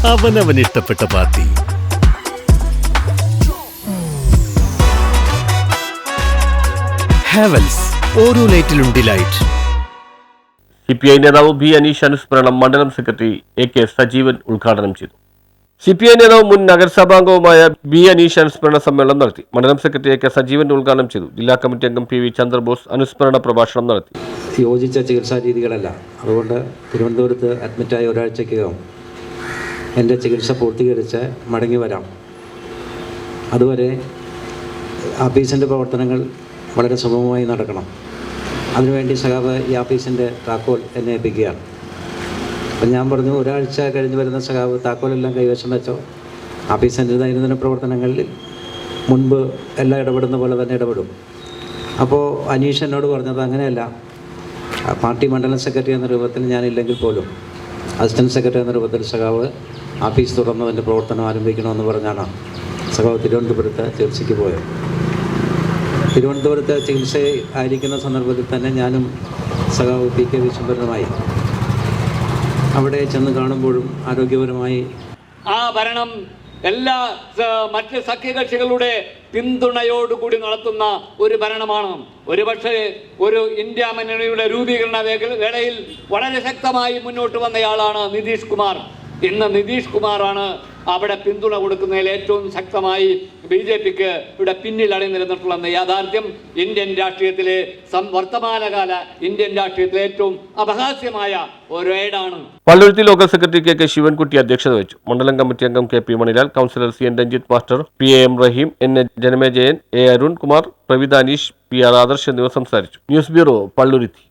അവനവനിഷ്ടപ്പെട്ട party. Havells, ഓരോ ലൈറ്റിലും delight. CPI നേതാവ് B Aneesh അനുസ്മരണം മണ്ഡലം സെക്രട്ടറി AK സജീവൻ ഉദ്ഘാടനം ചെയ്തു. CPI നേതാവ് മുൻ നഗരസഭാംഗവുമായ ബി അനീഷ് അനുസ്മരണ സമ്മേളനം നടത്തി. മണ്ഡലം സെക്രട്ടറി AK സജീവൻ ഉദ്ഘാടനം ചെയ്തു. ജില്ലാ കമ്മിറ്റി അംഗം PV ചന്ദ്രബോസ് അനുസ്മരണ പ്രഭാഷണം നടത്തി. യോജിച്ച ചികിത്സാ രീതികളല്ല, അതുകൊണ്ട് തിരുവനന്തപുരത്ത് അഡ്മിറ്റായ ഒരാഴ്ചയ്ക്കകം എൻ്റെ ചികിത്സ പൂർത്തീകരിച്ച് മടങ്ങി വരാം. അതുവരെ ആഫീസിൻ്റെ പ്രവർത്തനങ്ങൾ വളരെ സുഗമമായി നടക്കണം. അതിനുവേണ്ടി സഖാവ് ഈ ആഫീസിൻ്റെ താക്കോൽ എന്നെ ഏൽപ്പിക്കുകയാണ്. അപ്പം ഞാൻ പറഞ്ഞു, ഒരാഴ്ച കഴിഞ്ഞ് വരുന്ന സഖാവ് താക്കോലെല്ലാം കൈവശം വെച്ചോ, ആഫീസിൻ്റെ ദൈനംദിന പ്രവർത്തനങ്ങളിൽ മുൻപ് എല്ലാം ഇടപെടുന്ന പോലെ തന്നെ ഇടപെടും. അപ്പോൾ അനീഷ് എന്നോട് പറഞ്ഞത് അങ്ങനെയല്ല, പാർട്ടി മണ്ഡലം സെക്രട്ടറി എന്ന രൂപത്തിൽ ഞാനില്ലെങ്കിൽ പോലും അസിസ്റ്റൻറ്റ് സെക്രട്ടറി എന്ന രൂപത്തിൽ സഖാവ് ആഫീസ് തുറന്നതിൻ്റെ പ്രവർത്തനം ആരംഭിക്കണമെന്ന് പറഞ്ഞാണ് സഖാവ് തിരുവനന്തപുരത്ത് ചികിത്സയ്ക്ക് പോയത്. തിരുവനന്തപുരത്ത് ചികിത്സ ആയിരിക്കുന്ന സന്ദർഭത്തിൽ തന്നെ ഞാനും സഖാവ് PK വിശ്വംഭരനുമായി അവിടെ ചെന്ന് കാണുമ്പോഴും ആരോഗ്യപരമായി ആ ഭരണം എല്ലാ മറ്റ് സഖ്യകക്ഷികളുടെ പിന്തുണയോടുകൂടി നടത്തുന്ന ഒരു ഭരണമാണ്. ഒരുപക്ഷെ ഒരു ഇന്ത്യ മുന്നണിയുടെ രൂപീകരണ വേളയിൽ വളരെ ശക്തമായി മുന്നോട്ട് വന്നയാളാണ് നിതീഷ് കുമാർ. ഇന്ന് നിതീഷ് കുമാറാണ് അവിടെ പിന്തുണ കൊടുക്കുന്നതിൽ ഏറ്റവും ശക്തമായി BJPക്ക് ഇവിടെ പിന്നിൽ അണിനിരന്നിട്ടുള്ള യാഥാർത്ഥ്യം ഇന്ത്യൻ രാഷ്ട്രീയത്തിലെ വർത്തമാനകാല ഇന്ത്യൻ രാഷ്ട്രീയത്തിലെ ഏറ്റവും അപഹാസ്യമായ ഒരു ഏടാണ്. Palluruthy local secretary KK Sivankutty അധ്യക്ഷത വഹിച്ചു. മണ്ഡലം കമ്മിറ്റി അംഗം KP Manilal, councillor CN Ranjith master, PAM Raheem, NA Janamejayan, A Arun Kumar, Pravitha Aneesh, PR Adarsh എന്നിവർ സംസാരിച്ചു. News bureau, Palluruthy.